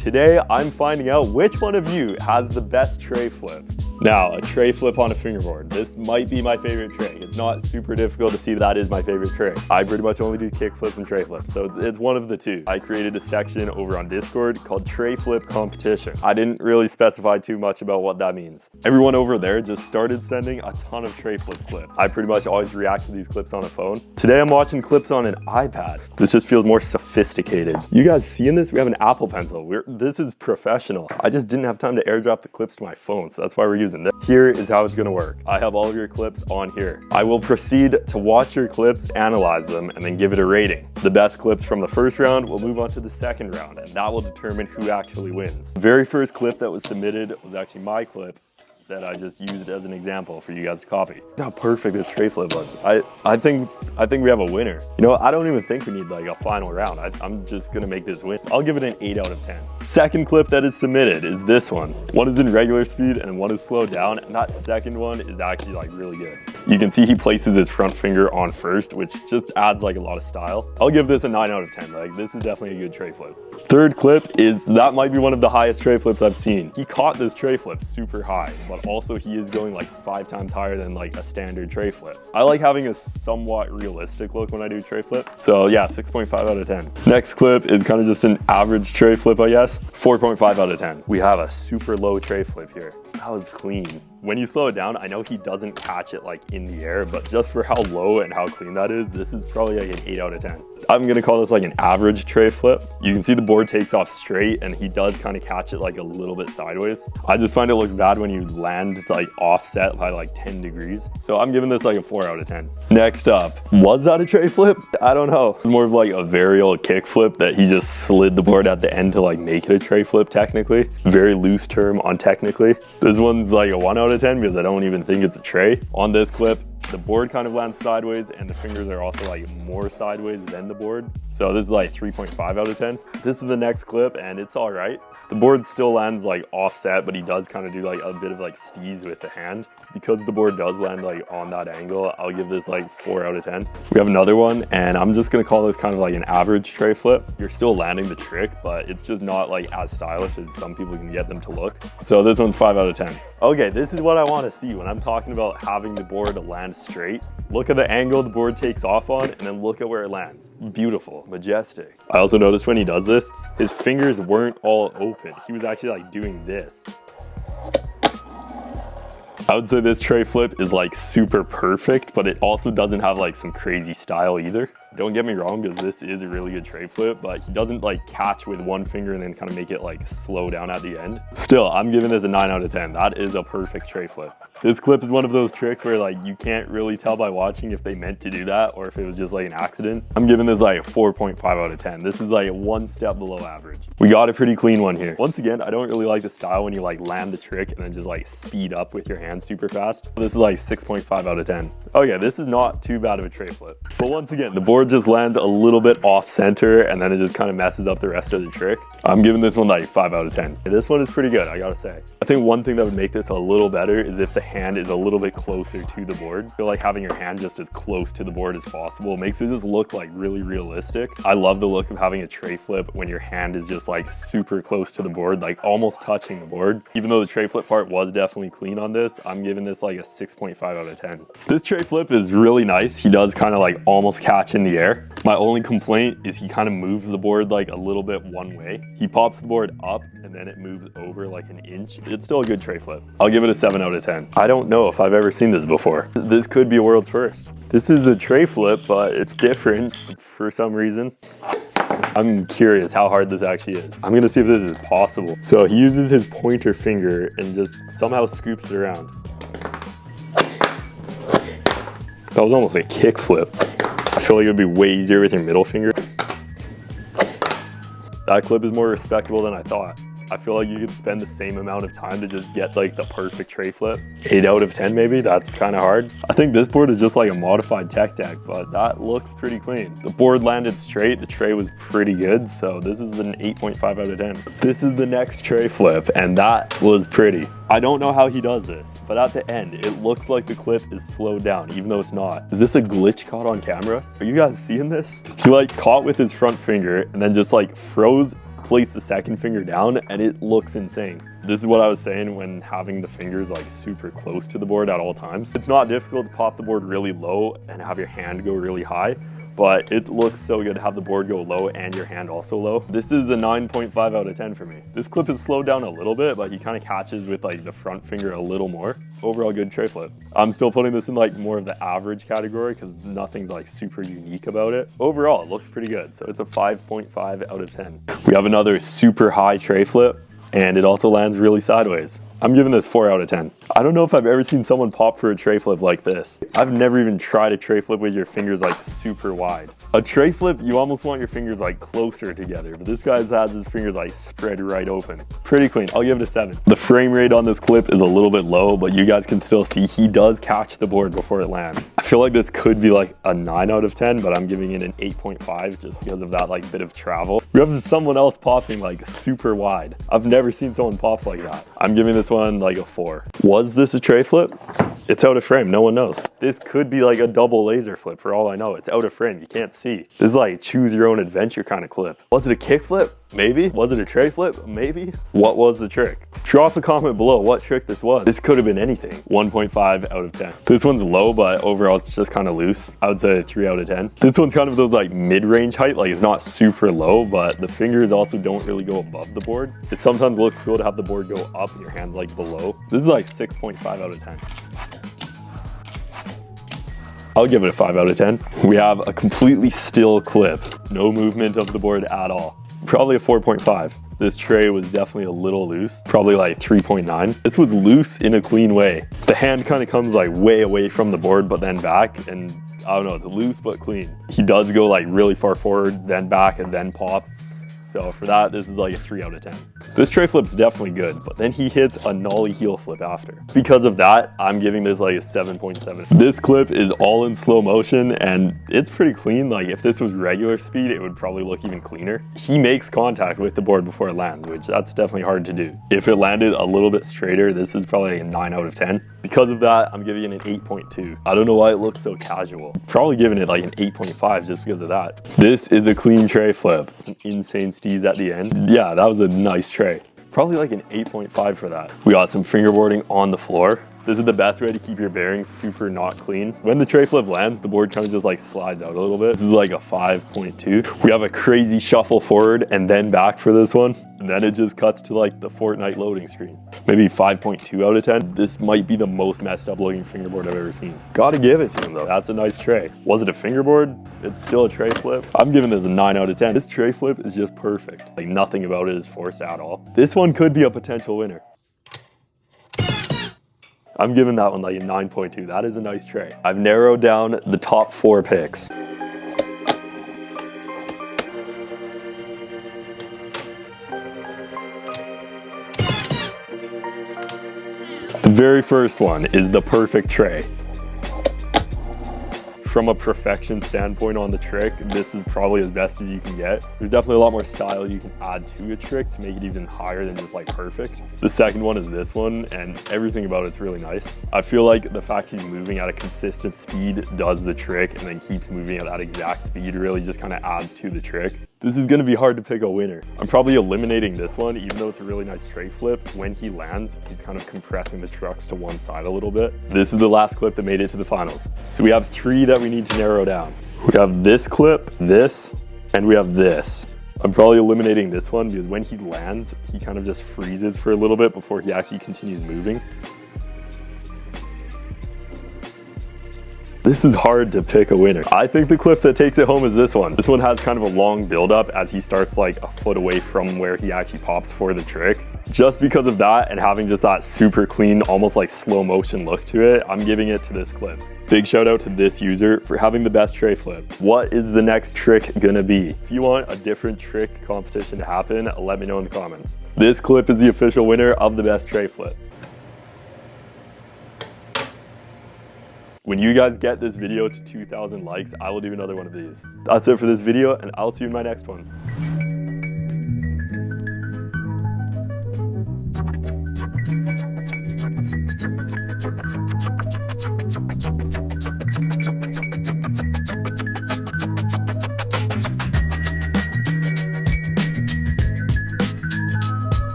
Today, I'm finding out which one of you has the best tray flip. Now, a tray flip on a fingerboard. This might be my favorite tray. It's not super difficult to see that is my favorite tray. I pretty much only do kick flips and tray flips, so it's one of the two. I created a section over on Discord called Tray Flip Competition. I didn't really specify too much about what that means. Everyone over there just started sending a ton of tray flip clips. I pretty much always react to these clips on a phone. Today I'm watching clips on an iPad. This just feels more sophisticated. You guys seeing this? We have an Apple Pencil. This is professional. I just didn't have time to airdrop the clips to my phone, so that's why we're using this. Here is how it's gonna work. I have all of your clips on here. I will proceed to watch your clips, analyze them, and then give it a rating. The best clips from the first round will move on to the second round, and that will determine who actually wins. The very first clip that was submitted was actually my clip that I just used as an example for you guys to copy. Look how perfect this tray flip was. I think we have a winner. You know, I don't even think we need like a final round. I'm just gonna make this win. I'll give it an 8 out of 10. Second clip that is submitted is this one. One is in regular speed and one is slowed down, and that second one is actually like really good. You can see he places his front finger on first, which just adds like a lot of style. I'll give this a 9 out of 10. Like, this is definitely a good tray flip. Third clip is, that might be one of the highest tray flips I've seen. He caught this tray flip super high, but also he is going like 5 times higher than like a standard tray flip. I like having a somewhat realistic look when I do tray flip. So yeah, 6.5 out of 10. Next clip is kind of just an average tray flip, I guess. 4.5 out of 10. We have a super low tray flip here. That was clean. When you slow it down, I know he doesn't catch it like in the air, but just for how low and how clean that is, this is probably like an 8 out of 10. I'm gonna call this like an average tray flip. You can see the board takes off straight and he does kind of catch it like a little bit sideways. I just find it looks bad when you land like offset by like 10 degrees. So I'm giving this like a 4 out of 10. Next up, was that a tray flip? I don't know. It's more of like a varial kick flip that he just slid the board at the end to like make it a tray flip technically. Very loose term on technically. This one's like a 1 out of 10 because I don't even think it's a tray. On this clip, the board kind of lands sideways and the fingers are also like more sideways than the board. So this is like 3.5 out of 10. This is the next clip and it's all right. The board still lands like offset, but he does kind of do like a bit of like steez with the hand. Because the board does land like on that angle, I'll give this like 4 out of 10. We have another one and I'm just gonna call this kind of like an average tray flip. You're still landing the trick, but it's just not like as stylish as some people can get them to look. So this one's 5 out of 10. Okay, this is what I want to see when I'm talking about having the board land straight. Look at the angle the board takes off on and then look at where it lands. Beautiful, majestic. I also noticed when he does this, his fingers weren't all open. He was actually like doing this. I would say this tray flip is like super perfect, but it also doesn't have like some crazy style either. Don't get me wrong, because this is a really good tray flip, but he doesn't like catch with one finger and then kind of make it like slow down at the end. Still, I'm giving this a 9 out of 10. That is a perfect tray flip. This clip is one of those tricks where like you can't really tell by watching if they meant to do that or if it was just like an accident. I'm giving this like a 4.5 out of 10. This is like 1 step below average. We got a pretty clean one here. Once again, I don't really like the style when you like land the trick and then just like speed up with your hands super fast. This is like 6.5 out of 10. Okay, this is not too bad of a tray flip. But once again, the board just lands a little bit off center and then it just kind of messes up the rest of the trick. I'm giving this one like 5 out of 10. This one is pretty good, I gotta say. I think one thing that would make this a little better is if the hand is a little bit closer to the board. I feel like having your hand just as close to the board as possible makes it just look like really realistic. I love the look of having a tray flip when your hand is just like super close to the board, like almost touching the board. Even though the tray flip part was definitely clean on this, I'm giving this like a 6.5 out of 10. This tray flip is really nice. He does kind of like almost catch in the air. My only complaint is he kind of moves the board like a little bit one way. He pops the board up and then it moves over like an inch. It's still a good tray flip. I'll give it a 7 out of 10. I don't know if I've ever seen this before. This could be a world's first. This is a tray flip, but it's different for some reason. I'm curious how hard this actually is. I'm gonna see if this is possible. So he uses his pointer finger and just somehow scoops it around. That was almost a kick flip. I feel like it would be way easier with your middle finger. That clip is more respectable than I thought. I feel like you could spend the same amount of time to just get like the perfect tray flip. 8 out of 10 maybe, that's kind of hard. I think this board is just like a modified tech deck, but that looks pretty clean. The board landed straight, the tray was pretty good, so this is an 8.5 out of 10. This is the next tray flip, and that was pretty. I don't know how he does this, but at the end, it looks like the clip is slowed down, even though it's not. Is this a glitch caught on camera? Are you guys seeing this? He like caught with his front finger and then just like froze place the second finger down and it looks insane. This is what I was saying when having the fingers like super close to the board at all times. It's not difficult to pop the board really low and have your hand go really high, but it looks so good to have the board go low and your hand also low. This is a 9.5 out of 10 for me. This clip is slowed down a little bit, but he kind of catches with like the front finger a little more. Overall good tray flip. I'm still putting this in like more of the average category because nothing's like super unique about it. Overall, it looks pretty good. So it's a 5.5 out of 10. We have another super high tray flip, and it also lands really sideways. I'm giving this 4 out of 10. I don't know if I've ever seen someone pop for a tray flip like this. I've never even tried a tray flip with your fingers like super wide. A tray flip, you almost want your fingers like closer together, but this guy has his fingers like spread right open. Pretty clean. I'll give it a 7. The frame rate on this clip is a little bit low, but you guys can still see he does catch the board before it lands. I feel like this could be like a 9 out of 10, but I'm giving it an 8.5 just because of that like bit of travel. We have someone else popping like super wide. I've never seen someone pop like that. I'm giving this one like a 4. Was this a tray flip? It's out of frame, no one knows. This could be like a double laser flip for all I know. It's out of frame, you can't see. This is like choose your own adventure kind of clip. Was it a kick flip? Maybe. Was it a tray flip? Maybe. What was the trick? Drop a comment below what trick this was. This could have been anything. 1.5 out of 10. This one's low, but overall it's just kind of loose. I would say 3 out of 10. This one's kind of those like mid-range height, like it's not super low, but the fingers also don't really go above the board. It sometimes looks cool to have the board go up and your hands like below. This is like 6.5 out of 10. I'll give it a 5 out of 10. We have a completely still clip. No movement of the board at all. Probably a 4.5. This tray was definitely a little loose, probably like 3.9. This was loose in a clean way. The hand kind of comes like way away from the board, but then back, and I don't know, it's loose but clean. He does go like really far forward, then back, and then pop. So for that, this is like a 3 out of 10. This tray flip's definitely good, but then he hits a nollie heel flip after. Because of that, I'm giving this like a 7.7. This clip is all in slow motion and it's pretty clean. Like if this was regular speed, it would probably look even cleaner. He makes contact with the board before it lands, which that's definitely hard to do. If it landed a little bit straighter, this is probably a 9 out of 10. Because of that, I'm giving it an 8.2. I don't know why it looks so casual. Probably giving it like an 8.5 just because of that. This is a clean tray flip. It's an insane steez at the end. Yeah, that was a nice tray. Probably like an 8.5 for that. We got some fingerboarding on the floor. This is the best way to keep your bearings super not clean. When the tray flip lands, the board kind of just like slides out a little bit. This is like a 5.2. We have a crazy shuffle forward and then back for this one. And then it just cuts to like the Fortnite loading screen. Maybe 5.2 out of 10. This might be the most messed up looking fingerboard I've ever seen. Gotta give it to him though. That's a nice tray. Was it a fingerboard? It's still a tray flip. I'm giving this a 9 out of 10. This tray flip is just perfect. Like nothing about it is forced at all. This one could be a potential winner. I'm giving that one like a 9.2. That is a nice tray. I've narrowed down the top 4 picks. The very first one is the perfect tray. From a perfection standpoint on the trick, this is probably as best as you can get. There's definitely a lot more style you can add to a trick to make it even higher than just like perfect. The second one is this one, and everything about it's really nice. I feel like the fact he's moving at a consistent speed does the trick, and then keeps moving at that exact speed really just kind of adds to the trick. This is gonna be hard to pick a winner. I'm probably eliminating this one, even though it's a really nice tray flip. When he lands, he's kind of compressing the trucks to one side a little bit. This is the last clip that made it to the finals. So we have 3 that we need to narrow down. We have this clip, this, and we have this. I'm probably eliminating this one because when he lands, he kind of just freezes for a little bit before he actually continues moving. This is hard to pick a winner. I think the clip that takes it home is this one. This one has kind of a long build-up as he starts like a foot away from where he actually pops for the trick. Just because of that and having just that super clean, almost like slow motion look to it, I'm giving it to this clip. Big shout out to this user for having the best tray flip. What is the next trick gonna be? If you want a different trick competition to happen, let me know in the comments. This clip is the official winner of the best tray flip. When you guys get this video to 2,000 likes, I will do another one of these. That's it for this video, and I'll see you in my next one.